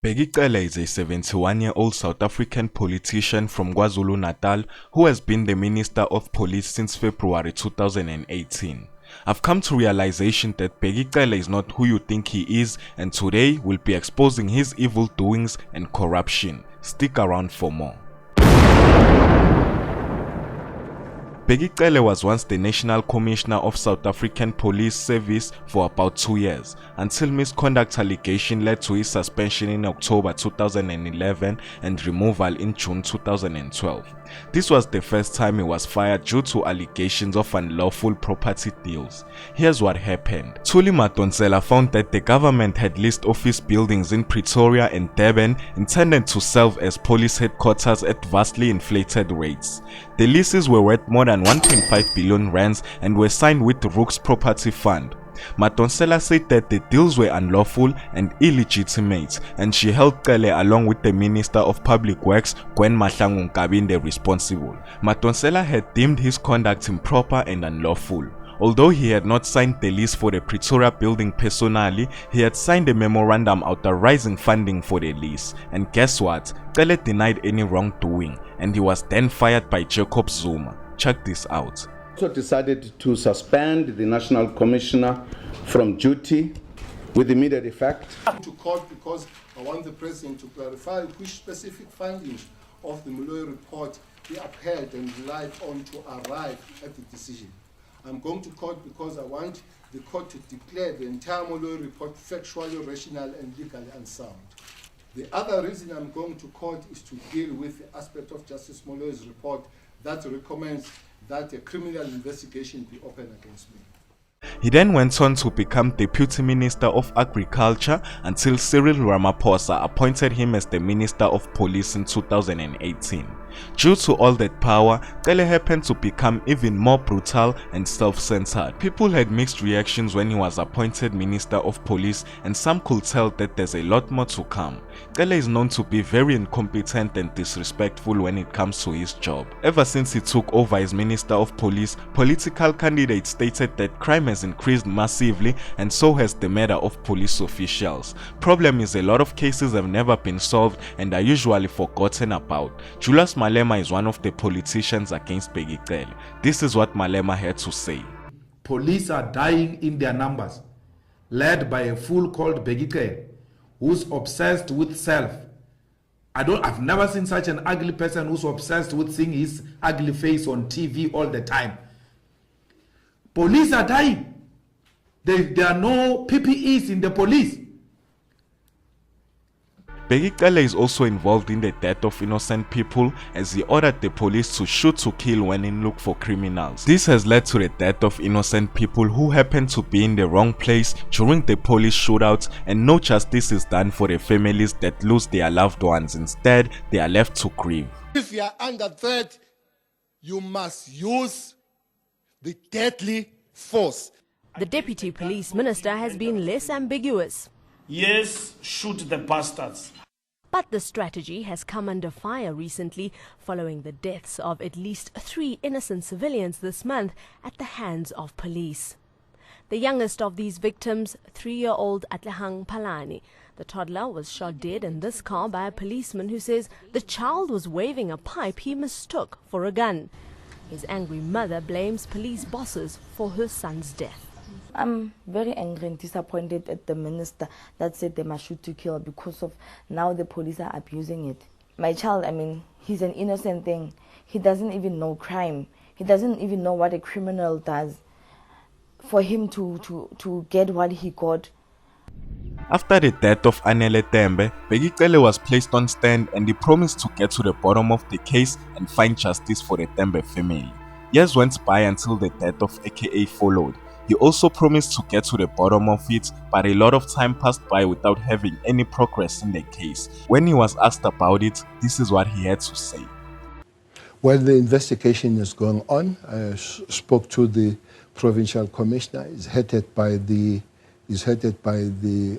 Bheki Cele is a 71-year-old South African politician from KwaZulu-Natal who has been the Minister of Police since February 2018. I've come to realization that Bheki Cele is not who you think he is, and today we'll be exposing his evil doings and corruption. Stick around for more. Bheki Cele was once the National Commissioner of South African Police Service for about 2 years, until misconduct allegation led to his suspension in October 2011 and removal in June 2012. This was the first time he was fired due to allegations of unlawful property deals. Here's what happened. Thuli Madonsela found that the government had leased office buildings in Pretoria and Durban intended to serve as police headquarters at vastly inflated rates. The leases were worth more than 1.5 billion rands and were signed with the Rooks Property Fund. Madonsela said that the deals were unlawful and illegitimate, and she held Cele along with the Minister of Public Works, Gwen Mahlangu Nkabinde, responsible. Madonsela had deemed his conduct improper and unlawful. Although he had not signed the lease for the Pretoria building personally, he had signed a memorandum authorizing funding for the lease. And guess what? Cele denied any wrongdoing, and he was then fired by Jacob Zuma. Check this out. Also decided to suspend the National Commissioner from duty with immediate effect. To court because I want the President to clarify which specific findings of the Molloy report he upheld and relied on to arrive at the decision. I'm going to court because I want the court to declare the entire Molloy report factually, rational and legally unsound. The other reason I'm going to court is to deal with the aspect of Justice Molloy's report that recommends that a criminal investigation be opened against me. He then went on to become Deputy Minister of Agriculture until Cyril Ramaphosa appointed him as the Minister of Police in 2018. Due to all that power, Cele happened to become even more brutal and self-centered. People had mixed reactions when he was appointed Minister of Police, and some could tell that there's a lot more to come. Cele is known to be very incompetent and disrespectful when it comes to his job. Ever since he took over as Minister of Police, political candidates stated that crime has increased massively, and so has the murder of police officials. Problem is, a lot of cases have never been solved and are usually forgotten about. Julius Malema is one of the politicians against Bheki Cele. This is what Malema had to say. Police are dying in their numbers, led by a fool called Bheki Cele, who's obsessed with self. I've never seen such an ugly person who's obsessed with seeing his ugly face on TV all the time. Police are dying. There are no PPEs in the police. Bheki Cele is also involved in the death of innocent people, as he ordered the police to shoot to kill when in look for criminals. This has led to the death of innocent people who happened to be in the wrong place during the police shootouts, and no justice is done for the families that lose their loved ones. Instead, they are left to grieve. If you are under threat, you must use the deadly force. The Deputy Police Minister has been less ambiguous. Yes, shoot the bastards. But the strategy has come under fire recently following the deaths of at least 3 innocent civilians this month at the hands of police. The youngest of these victims, 3-year-old Atlehang Palani. The toddler was shot dead in this car by a policeman who says the child was waving a pipe he mistook for a gun. His angry mother blames police bosses for her son's death. I'm very angry and disappointed at the minister that said they must shoot to kill because of now the police are abusing it. My child, he's an innocent thing. He doesn't even know crime. He doesn't even know what a criminal does. For him to get what he got. After the death of Anele Tembe, Bheki Cele was placed on stand and he promised to get to the bottom of the case and find justice for the Tembe family. Years went by until the death of AKA followed. He also promised to get to the bottom of it, but a lot of time passed by without having any progress in the case. When he was asked about it, this is what he had to say. Well, the investigation is going on. I spoke to the provincial commissioner. He's headed by the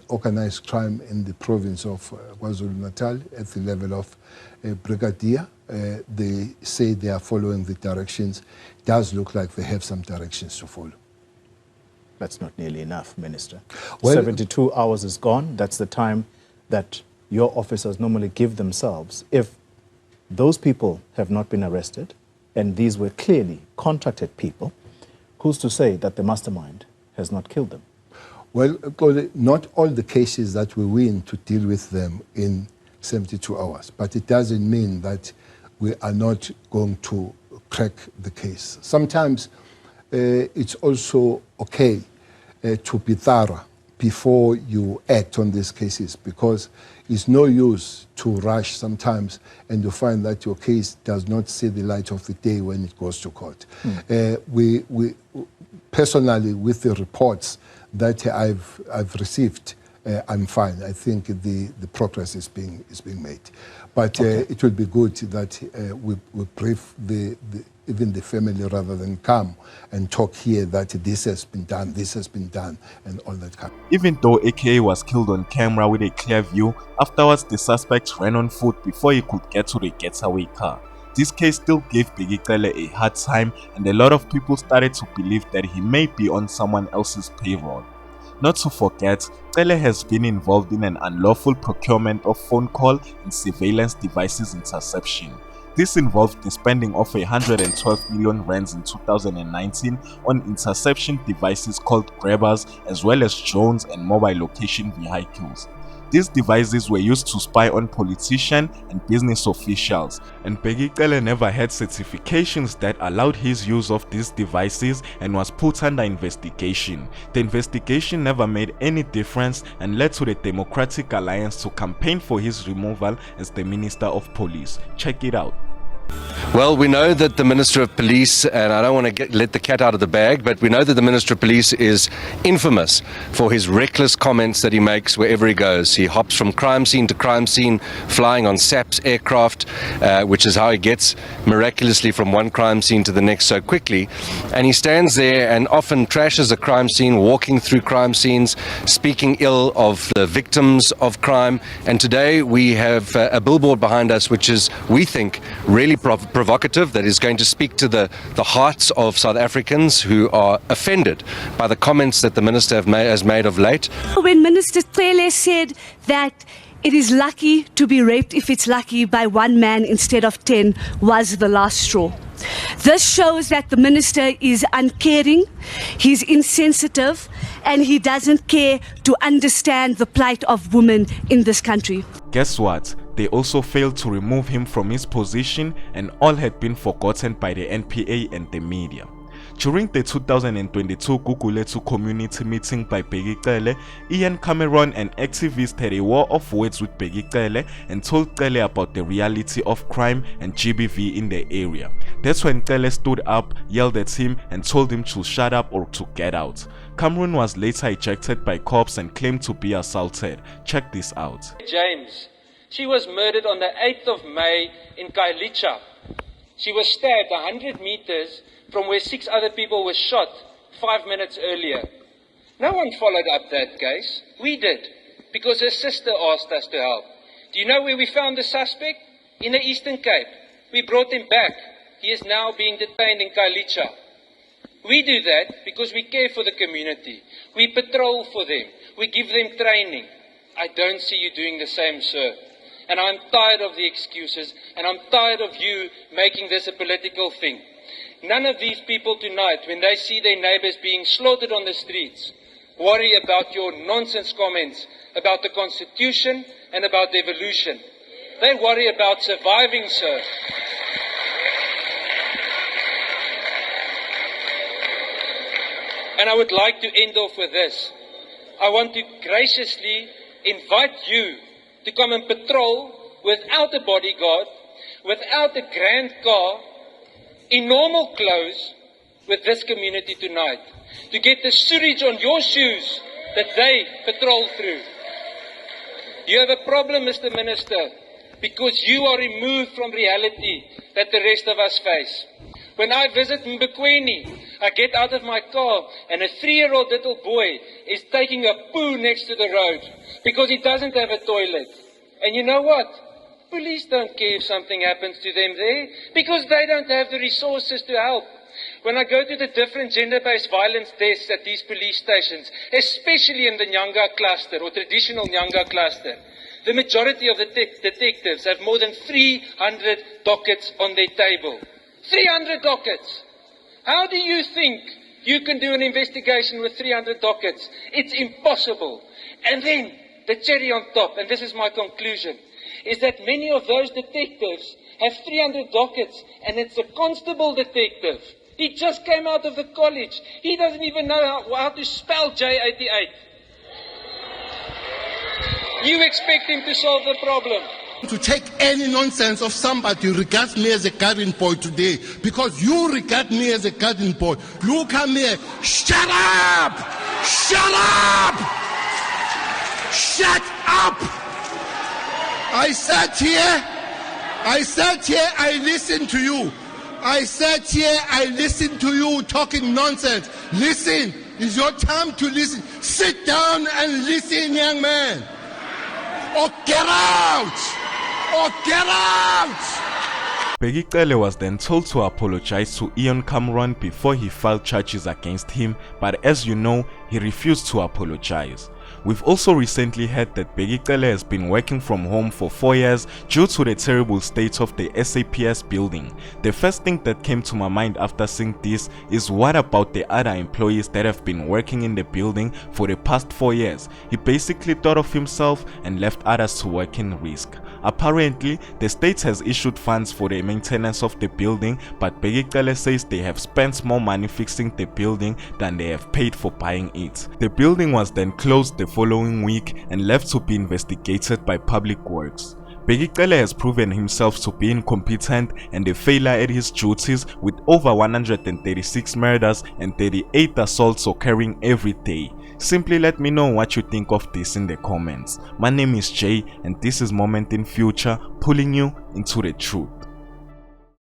organized crime in the province of KwaZulu-Natal at the level of brigadier. They say they are following the directions. It does look like they have some directions to follow. That's not nearly enough, Minister. Well, 72 hours is gone. That's the time that your officers normally give themselves if those people have not been arrested and these were clearly contracted people? Who's to say that the mastermind has not killed them? Well, not all the cases that we win to deal with them in 72 hours, but it doesn't mean that we are not going to crack the case. Sometimes it's also okay to be thorough before you act on these cases, because it's no use to rush sometimes and you find that your case does not see the light of the day when it goes to court. We personally, with the reports that I've received, I'm fine. I think the progress is being made. But it would be good that we brief even the family rather than come and talk here that this has been done, and all that kind. Even though AKA was killed on camera with a clear view, afterwards the suspect ran on foot before he could get to the getaway car. This case still gave Bheki Cele a hard time, and a lot of people started to believe that he may be on someone else's payroll. Not to forget, Cele has been involved in an unlawful procurement of phone call and surveillance devices interception. This involved the spending of 112 million rands in 2019 on interception devices called grabbers, as well as drones and mobile location vehicles. These devices were used to spy on politicians and business officials, and Bheki Cele never had certifications that allowed his use of these devices and was put under investigation. The investigation never made any difference and led to the Democratic Alliance to campaign for his removal as the Minister of Police. Check it out. Well, we know that the Minister of Police, and I don't want to let the cat out of the bag, but we know that the Minister of Police is infamous for his reckless comments that he makes wherever he goes. He hops from crime scene to crime scene, flying on SAP's aircraft, which is how he gets miraculously from one crime scene to the next so quickly. And he stands there and often trashes a crime scene, walking through crime scenes, speaking ill of the victims of crime. And today we have a billboard behind us, which is, we think, really provocative, that is going to speak to the hearts of South Africans who are offended by the comments that the Minister has made of late. When Minister Cele said that it is lucky to be raped if it's lucky by one man instead of 10 was the last straw. This shows that the minister is uncaring, he's insensitive, and he doesn't care to understand the plight of women in this country. Guess what? They also failed to remove him from his position, and all had been forgotten by the NPA and the media. During the 2022 Gugulethu community meeting by Bheki Cele, Ian Cameron, an activist, had a war of words with Bheki Cele and told Cele about the reality of crime and GBV in the area. That's when Cele stood up, yelled at him and told him to shut up or to get out. Cameron was later ejected by cops and claimed to be assaulted. Check this out. James, she was murdered on the 8th of May in Kailicha. She was stabbed 100 meters from where 6 other people were shot 5 minutes earlier. No one followed up that case. We did, because her sister asked us to help. Do you know where we found the suspect? In the Eastern Cape. We brought him back. He is now being detained in Kailicha. We do that because we care for the community. We patrol for them. We give them training. I don't see you doing the same, sir. And I'm tired of the excuses, and I'm tired of you making this a political thing. None of these people tonight, when they see their neighbors being slaughtered on the streets, worry about your nonsense comments about the Constitution and about devolution. They worry about surviving, sir. And I would like to end off with this. I want to graciously invite you to come and patrol without a bodyguard, without a grand car, in normal clothes with this community tonight, to get the sewage on your shoes that they patrol through. You have a problem, Mr. Minister, because you are removed from reality that the rest of us face. When I visit Mbekweni, I get out of my car and a 3-year-old little boy is taking a poo next to the road because he doesn't have a toilet. And you know what? Police don't care if something happens to them there because they don't have the resources to help. When I go to the different gender-based violence desks at these police stations, especially in the Nyanga cluster or traditional Nyanga cluster, The majority of the detectives have more than 300 dockets on their table. 300 dockets! How do you think you can do an investigation with 300 dockets? It's impossible. And then, the cherry on top, and this is my conclusion, is that many of those detectives have 300 dockets, and it's a constable detective. He just came out of the college. He doesn't even know how to spell J88. You expect him to solve the problem. To take any nonsense of somebody who regards me as a garden boy today, because you regard me as a garden boy. Look at me. Shut up! Shut up! Shut up! I sat here, I listened to you. I sat here, I listened to you talking nonsense. Listen, it's your time to listen. Sit down and listen, young man. Or get out! Or get out! Bheki Cele was then told to apologize to Ian Cameron before he filed charges against him, but as you know, he refused to apologize. We've also recently heard that Bheki Cele has been working from home for 4 years due to the terrible state of the SAPS building. The first thing that came to my mind after seeing this is, what about the other employees that have been working in the building for the past 4 years? He basically thought of himself and left others to work in risk. Apparently, the state has issued funds for the maintenance of the building, but Bheki Cele says they have spent more money fixing the building than they have paid for buying it. The building was then closed the following week and left to be investigated by Public Works. Bheki Cele has proven himself to be incompetent and a failure at his duties, with over 136 murders and 38 assaults occurring every day. Simply let me know what you think of this in the comments. My name is Jay and this is Moment in Future, pulling you into the truth.